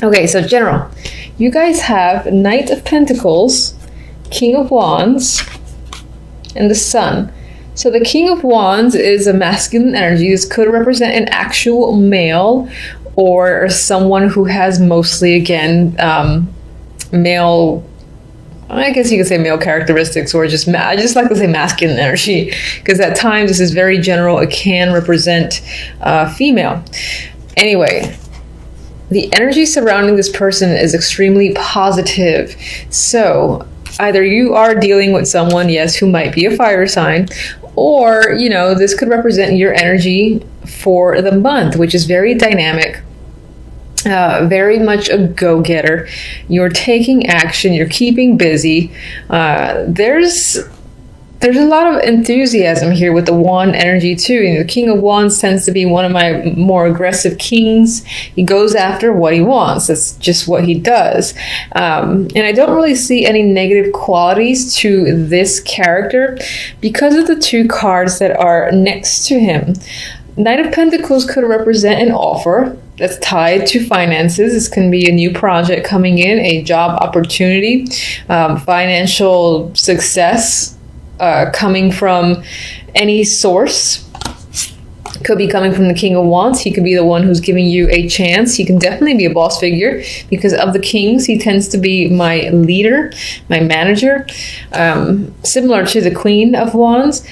Okay, so general. You guys have Knight of Pentacles, King of Wands, and the Sun. So the King of Wands is a masculine energy. This could represent an actual male or someone who has mostly, again, male, I guess you could say male characteristics, or just, I just like to say masculine energy, because at times this is very general. It can represent female. Anyway, the energy surrounding this person is extremely positive. So either you are dealing with someone, yes, who might be a fire sign, or, you know, this could represent your energy for the month, which is very dynamic, very much a go-getter. You're taking action, you're keeping busy. There's a lot of enthusiasm here with the wand energy too. You know, the King of Wands tends to be one of my more aggressive kings. He goes after what he wants. That's just what he does. And I don't really see any negative qualities to this character because of the two cards that are next to him. Knight of Pentacles could represent an offer that's tied to finances. This can be a new project coming in, a job opportunity, financial success, coming from any source. Could be coming from the King of Wands. He could be the one who's giving you a chance. He can definitely be a boss figure because of the kings. He tends to be my leader, my manager, similar to the Queen of Wands.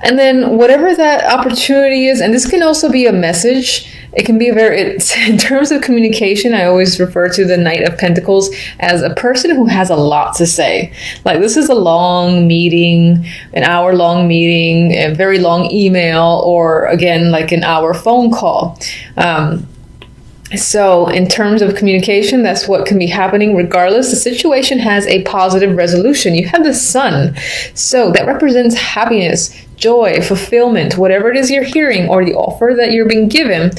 And then whatever that opportunity is, and this can also be a message. It can be in terms of communication, I always refer to the Knight of Pentacles as a person who has a lot to say. Like, this is a long meeting, an hour-long meeting, a very long email, or again, like an hour phone call. So in terms of communication, that's what can be happening regardless. The situation has a positive resolution. You have the Sun. So that represents happiness, joy, fulfillment, whatever it is you're hearing or the offer that you're being given.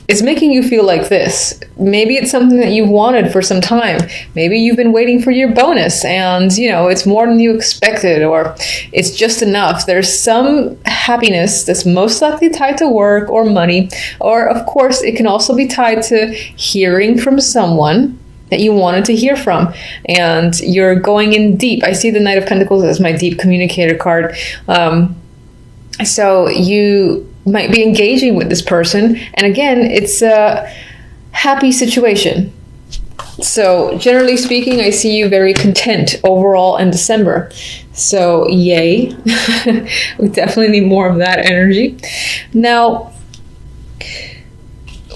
It's making you feel like this. Maybe it's something that you've wanted for some time. Maybe you've been waiting for your bonus and, you know, it's more than you expected, or it's just enough. There's some happiness that's most likely tied to work or money, or of course, it can also be tied to hearing from someone that you wanted to hear from, and you're going in deep. I see the Knight of Pentacles as my deep communicator card. So you might be engaging with this person, and again, it's a happy situation. So generally speaking, I see you very content overall in December. So yay. We definitely need more of that energy. Now,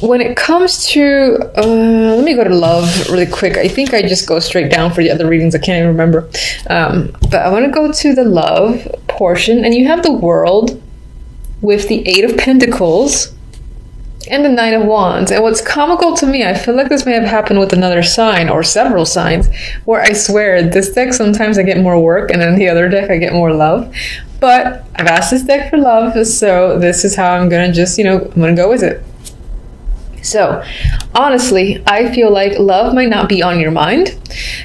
when it comes to, let me go to love really quick. I think I just go straight down for the other readings. I can't even remember. But I want to go to the love portion, and you have the World with the Eight of Pentacles and the Knight of Wands. And what's comical to me, I feel like this may have happened with another sign or several signs, where I swear this deck sometimes I get more work and then the other deck I get more love. But I've asked this deck for love, so this is how I'm gonna just, I'm gonna go with it. So honestly, I feel like love might not be on your mind,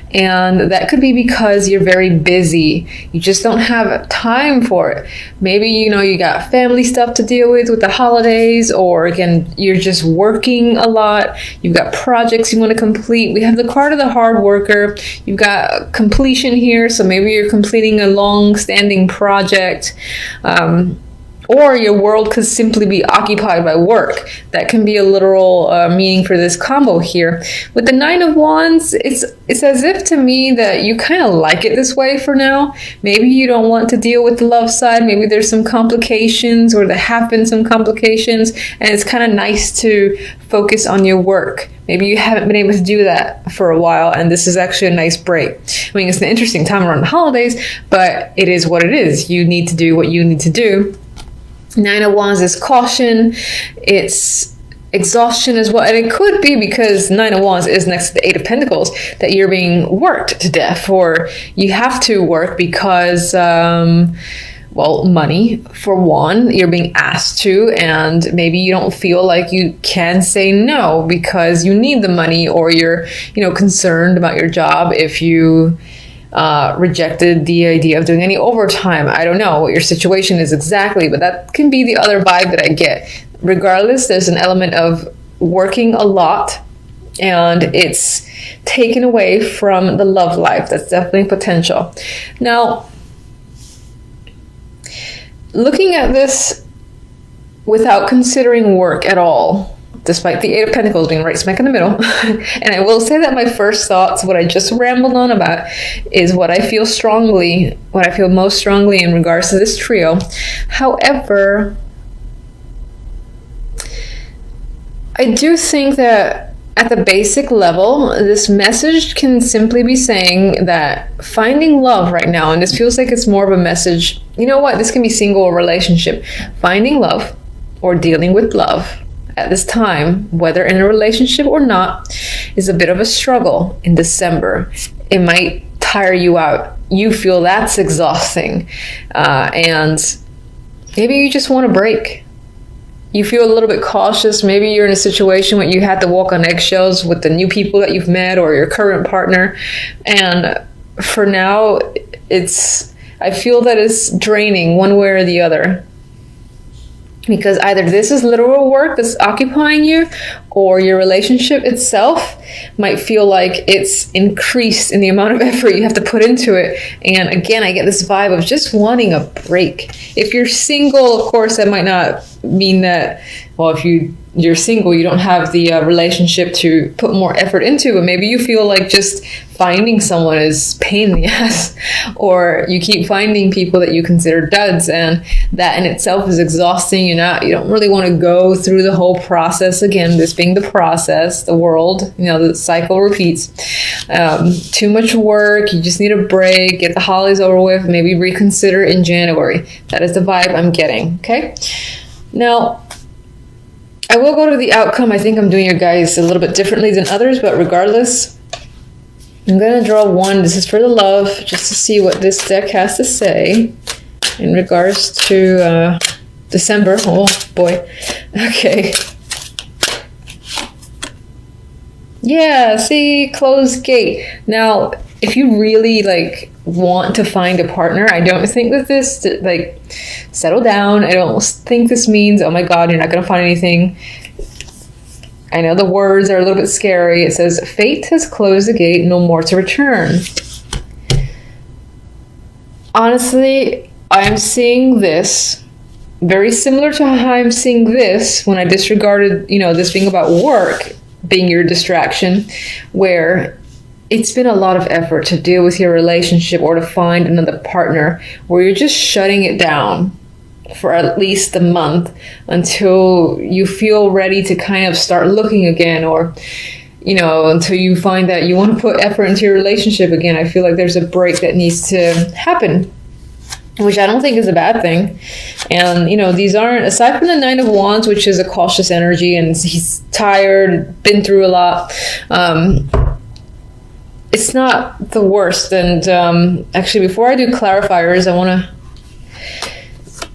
and that could be because you're very busy. You just don't have time for it. Maybe, you got family stuff to deal with the holidays, or again, you're just working a lot. You've got projects you want to complete. We have the card of the hard worker. You've got completion here, so maybe you're completing a long-standing project. Or your world could simply be occupied by work. That can be a literal meaning for this combo here. With the Nine of Wands, it's as if to me that you kind of like it this way for now. Maybe you don't want to deal with the love side. Maybe there's some complications, or there have been some complications, and it's kind of nice to focus on your work. Maybe you haven't been able to do that for a while, and this is actually a nice break. I mean, it's an interesting time around the holidays, but it is what it is. You need to do what you need to do. Nine of Wands is caution, it's exhaustion as well, and it could be because Nine of Wands is next to the Eight of Pentacles that you're being worked to death, or you have to work because, money, for one, you're being asked to, and maybe you don't feel like you can say no because you need the money, or you're, concerned about your job if you rejected the idea of doing any overtime. I don't know what your situation is exactly, but that can be the other vibe that I get. Regardless, there's an element of working a lot and it's taken away from the love life. That's definitely potential. Now, looking at this without considering work at all, despite the Eight of Pentacles being right smack in the middle, and I will say that my first thoughts, what I just rambled on about, is what I feel most strongly in regards to this trio. However, I do think that at the basic level, this message can simply be saying that finding love right now, and this feels like it's more of a message, you know what, this can be single or relationship. Finding love or dealing with love at this time, whether in a relationship or not, is a bit of a struggle in December. It might tire you out. You feel that's exhausting. And maybe you just want a break. You feel a little bit cautious. Maybe you're in a situation where you had to walk on eggshells with the new people that you've met or your current partner. And for now, I feel that it's draining one way or the other. Because either this is literal work that's occupying you, or your relationship itself might feel like it's increased in the amount of effort you have to put into it. And again, I get this vibe of just wanting a break. If you're single, of course, that might not mean that, well, if you're single, you don't have the relationship to put more effort into, but maybe you feel like just finding someone is pain in the ass, or you keep finding people that you consider duds, and that in itself is exhausting. You don't really want to go through the whole process again, this being the process, the world, the cycle repeats. Too much work, you just need a break, get the holidays over with, maybe reconsider in January. That is the vibe I'm getting, okay? Now, I will go to the outcome. I think I'm doing your guys a little bit differently than others, but regardless, I'm going to draw one. This is for the love, just to see what this deck has to say in regards to December. Oh, boy. Okay. Yeah, see, closed gate. Now, if you really want to find a partner, I don't think that this settle down. I don't think this means, oh my God, you're not going to find anything. I know the words are a little bit scary. It says, fate has closed the gate, no more to return. Honestly, I'm seeing this very similar to how I'm seeing this when I disregarded, this being about work being your distraction, where it's been a lot of effort to deal with your relationship or to find another partner, where you're just shutting it down for at least a month until you feel ready to kind of start looking again, or until you find that you want to put effort into your relationship again. I feel like there's a break that needs to happen, which I don't think is a bad thing. And these aren't, aside from the Nine of Wands, which is a cautious energy and he's tired, been through a lot, it's not the worst. And actually, before I do clarifiers, I want to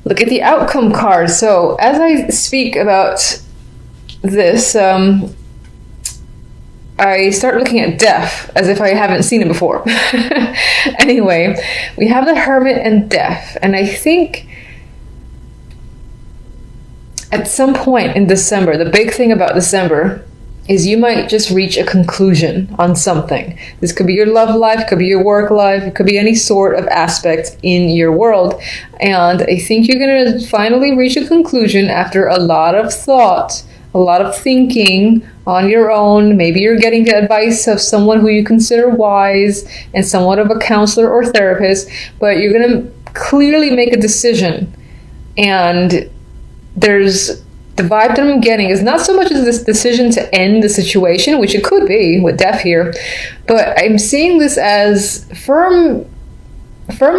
look at the outcome card. So as I speak about this, I start looking at death as if I haven't seen it before. Anyway, we have the Hermit and death. And I think at some point in December, the big thing about December is you might just reach a conclusion on something. This could be your love life, it could be your work life, it could be any sort of aspect in your world. And I think you're going to finally reach a conclusion after a lot of thought, a lot of thinking on your own. Maybe you're getting the advice of someone who you consider wise and somewhat of a counselor or therapist, but you're going to clearly make a decision. And the vibe that I'm getting is not so much as this decision to end the situation, which it could be with death here, but I'm seeing this as firm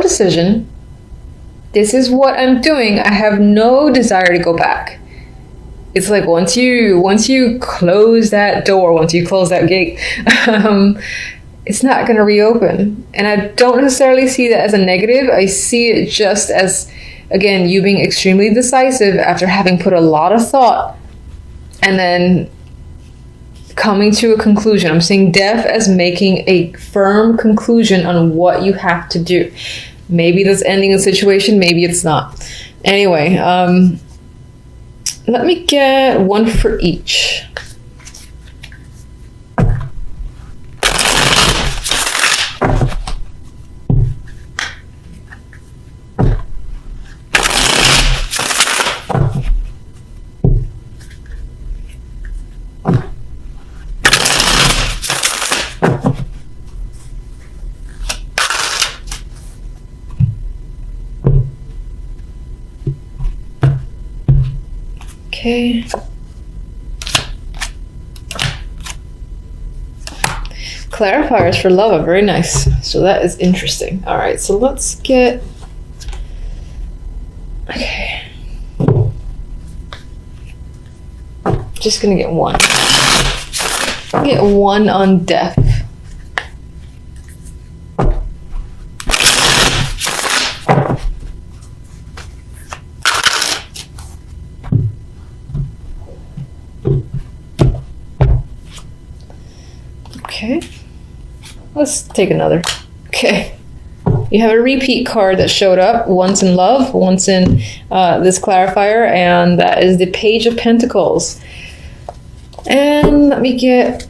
decision. This is what I'm doing. I have no desire to go back. It's like once you close that door, once you close that gate, it's not going to reopen. And I don't necessarily see that as a negative. I see it just as, again, you being extremely decisive after having put a lot of thought and then coming to a conclusion. I'm seeing death as making a firm conclusion on what you have to do. Maybe that's ending a situation, maybe it's not. Anyway, let me get one for each. Okay. Clarifiers for love are very nice. So that is interesting. All right, so let's get... Okay. Just gonna get one. Get one on death. Okay. Let's take another. Okay. You have a repeat card that showed up once in love, once in this clarifier, and that is the Page of Pentacles. And let me get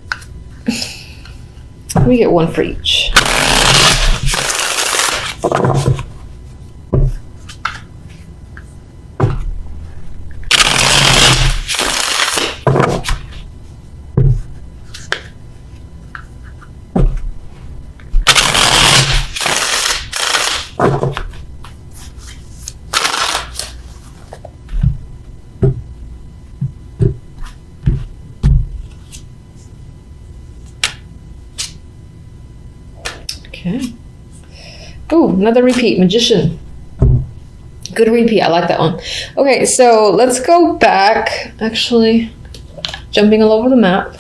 one for each. Okay. Oh, another repeat, Magician. Good repeat, I like that one. Okay, so let's go back. Actually, jumping all over the map.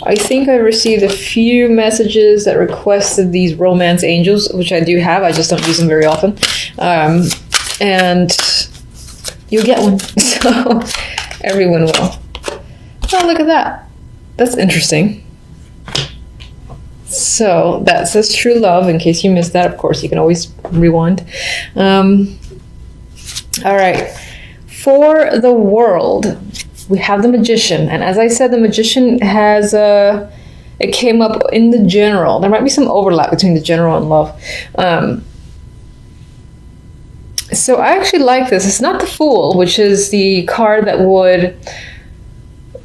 I think I received a few messages that requested these romance angels, which I do have. I just don't use them very often. And you'll get one. So everyone will. Oh, look at that. That's interesting. So that says true love. In case you missed that, of course, you can always rewind. All right. For the world, we have the Magician. And as I said, the Magician has it came up in the general. There might be some overlap between the general and love. So I actually like this. It's not the Fool, which is the card that would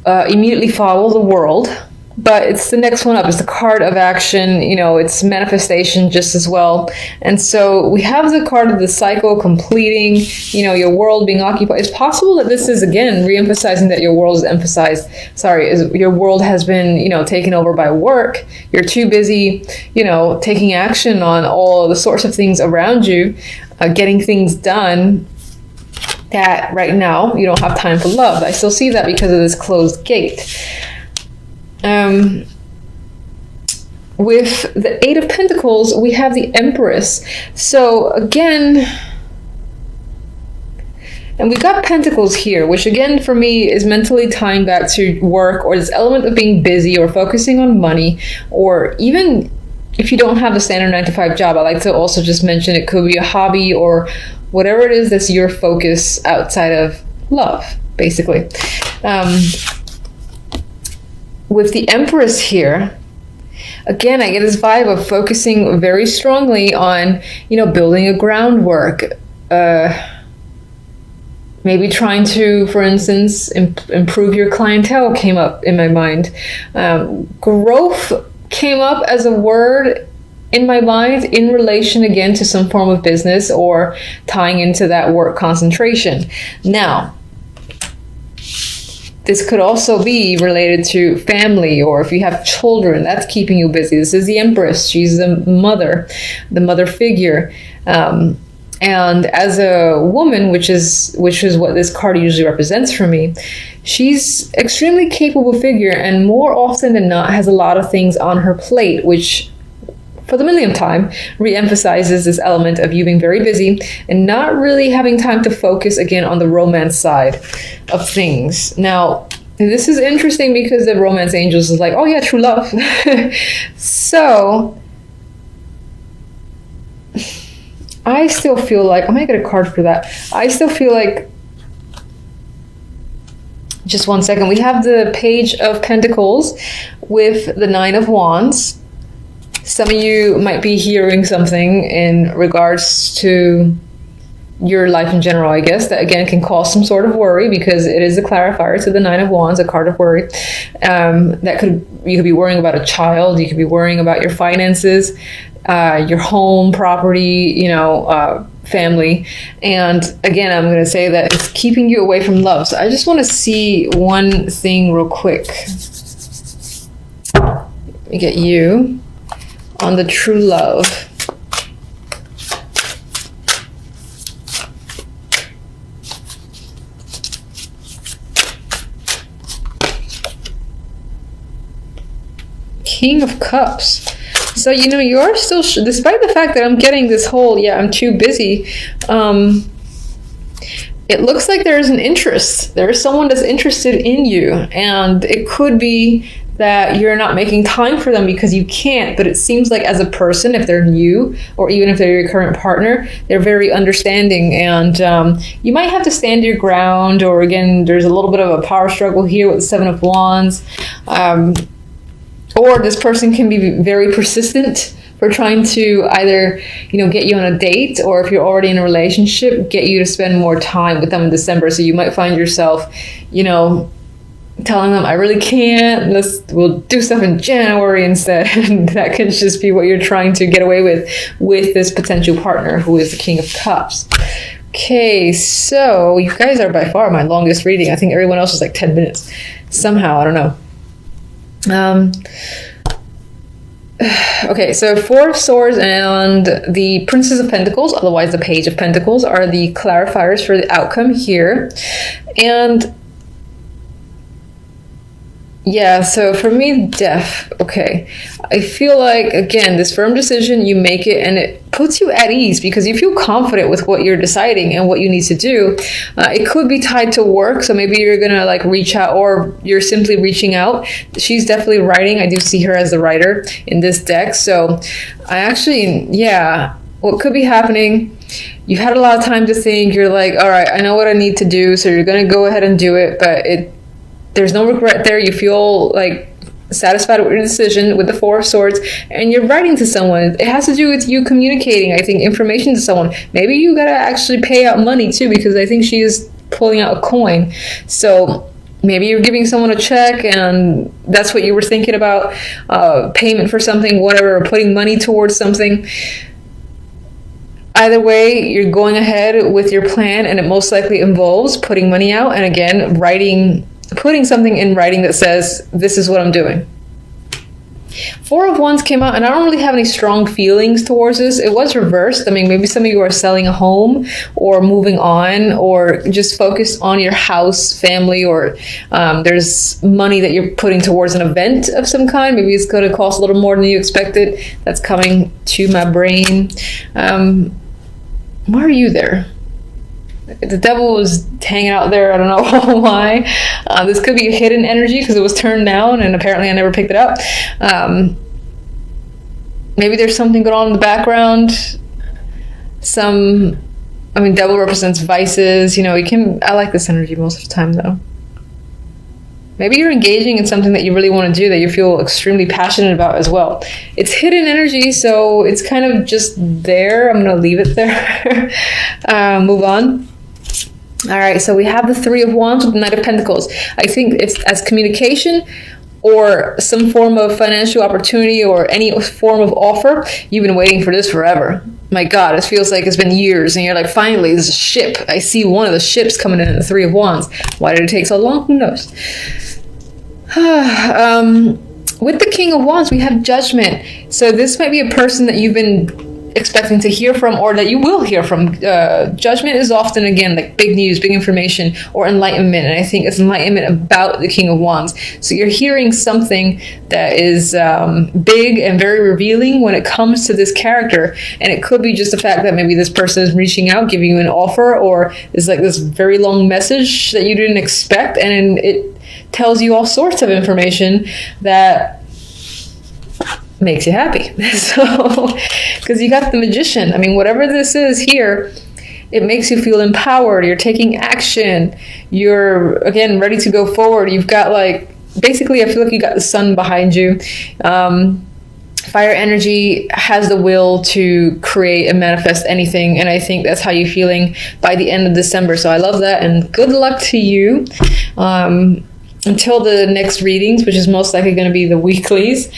immediately follow the world. But it's the next one up. It's the card of action. You know, it's manifestation just as well. And so we have the card of the cycle completing, you know, your world being occupied. It's possible that this is, again, re-emphasizing that your world is emphasized. Your world has been, you know, taken over by work. You're too busy, you know, taking action on all the sorts of things around you, getting things done, that right now you don't have time for love. I still see that because of this closed gate. With the Eight of Pentacles, we have the Empress. So again, and we've got Pentacles here, which again for me is mentally tying back to work, or this element of being busy or focusing on money, or even if you don't have a standard 9-to-5 job, I like to also just mention it could be a hobby or whatever it is that's your focus outside of love, basically. With the Empress here, again, I get this vibe of focusing very strongly on, you know, building a groundwork, maybe trying to, for instance, improve your clientele came up in my mind. Growth came up as a word in my mind in relation, again, to some form of business or tying into that work concentration. Now, this could also be related to family, or if you have children, that's keeping you busy. This is the Empress. She's the mother figure. And as a woman, which is what this card usually represents for me, she's extremely capable figure, and more often than not has a lot of things on her plate, which for the millionth time re-emphasizes this element of you being very busy and not really having time to focus again on the romance side of things. Now, this is interesting because the romance angels is like, oh yeah, true love. So I still feel like, I might get a card for that. I still feel like, just one second, we have the Page of Pentacles with the Nine of Wands. Some of you might be hearing something in regards to your life in general, I guess, that again can cause some sort of worry, because it is a clarifier to the Nine of Wands, a card of worry. You could be worrying about a child, you could be worrying about your finances. your home, property, family. And again, I'm going to say that it's keeping you away from love. So I just want to see one thing real quick. Let me get you on the true love. King of Cups. So, you are still, despite the fact that I'm getting this whole, I'm too busy, it looks like there is an interest. There is someone that's interested in you. And it could be that you're not making time for them because you can't. But it seems like as a person, if they're new, or even if they're your current partner, they're very understanding. And you might have to stand your ground. Or again, there's a little bit of a power struggle here with the Seven of Wands. Or this person can be very persistent for trying to either, get you on a date, or if you're already in a relationship, get you to spend more time with them in December. So you might find yourself, telling them, I really can't, we'll do stuff in January instead. And that can just be what you're trying to get away with this potential partner who is the King of Cups. Okay, so you guys are by far my longest reading. I think everyone else is like 10 minutes. Somehow, I don't know. Okay, so Four of Swords and the Princess of Pentacles, otherwise the Page of Pentacles, are the clarifiers for the outcome here. And so for me, death. Okay, I feel like, again, this firm decision, you make it and it puts you at ease because you feel confident with what you're deciding and what you need to do. It could be tied to work, so maybe you're gonna reach out, or you're simply reaching out. She's definitely writing. I do see her as the writer in this deck. So I actually, what could be happening, you've had a lot of time to think. You're like, all right, I know what I need to do. So you're gonna go ahead and do it, but there's no regret there. You feel satisfied with your decision with the Four of Swords, and you're writing to someone. It has to do with you communicating, I think, information to someone. Maybe you gotta actually pay out money too, because I think she is pulling out a coin. So maybe you're giving someone a check and that's what you were thinking about, payment for something, whatever, or putting money towards something. Either way, you're going ahead with your plan, and it most likely involves putting money out, and again, putting something in writing that says, this is what I'm doing. Four of Wands came out, and I don't really have any strong feelings towards this. It was reversed. I mean, maybe some of you are selling a home or moving on, or just focused on your house, family, or there's money that you're putting towards an event of some kind. Maybe it's going to cost a little more than you expected. That's coming to my brain. Why are you there? The devil was hanging out there. I don't know why. This could be a hidden energy because it was turned down and apparently I never picked it up. Maybe there's something going on in the background. Devil represents vices. I like this energy most of the time though. Maybe you're engaging in something that you really want to do, that you feel extremely passionate about as well. It's hidden energy, so it's kind of just there. I'm going to leave it there. Move on. All right, so we have the Three of Wands with the Knight of Pentacles. I think it's as communication or some form of financial opportunity or any form of offer. You've been waiting for this forever. My God, it feels like it's been years, and you're like, finally, there's a ship. I see one of the ships coming in at the Three of Wands. Why did it take so long? Who knows? With the King of Wands, we have Judgment. So this might be a person that you've been expecting to hear from, or that you will hear from. Judgment is often, again, like big news, big information, or enlightenment. And I think it's enlightenment about the King of Wands. So you're hearing something that is big and very revealing when it comes to this character. And it could be just the fact that maybe this person is reaching out, giving you an offer, or is like this very long message that you didn't expect. And it tells you all sorts of information that makes you happy. So, because you got the Magician. I mean, whatever this is here, it makes you feel empowered. You're taking action. You're, again, ready to go forward. You've got basically, I feel like you got the sun behind you. Fire energy has the will to create and manifest anything. And I think that's how you're feeling by the end of December. So I love that. And good luck to you. Until the next readings, which is most likely going to be the weeklies.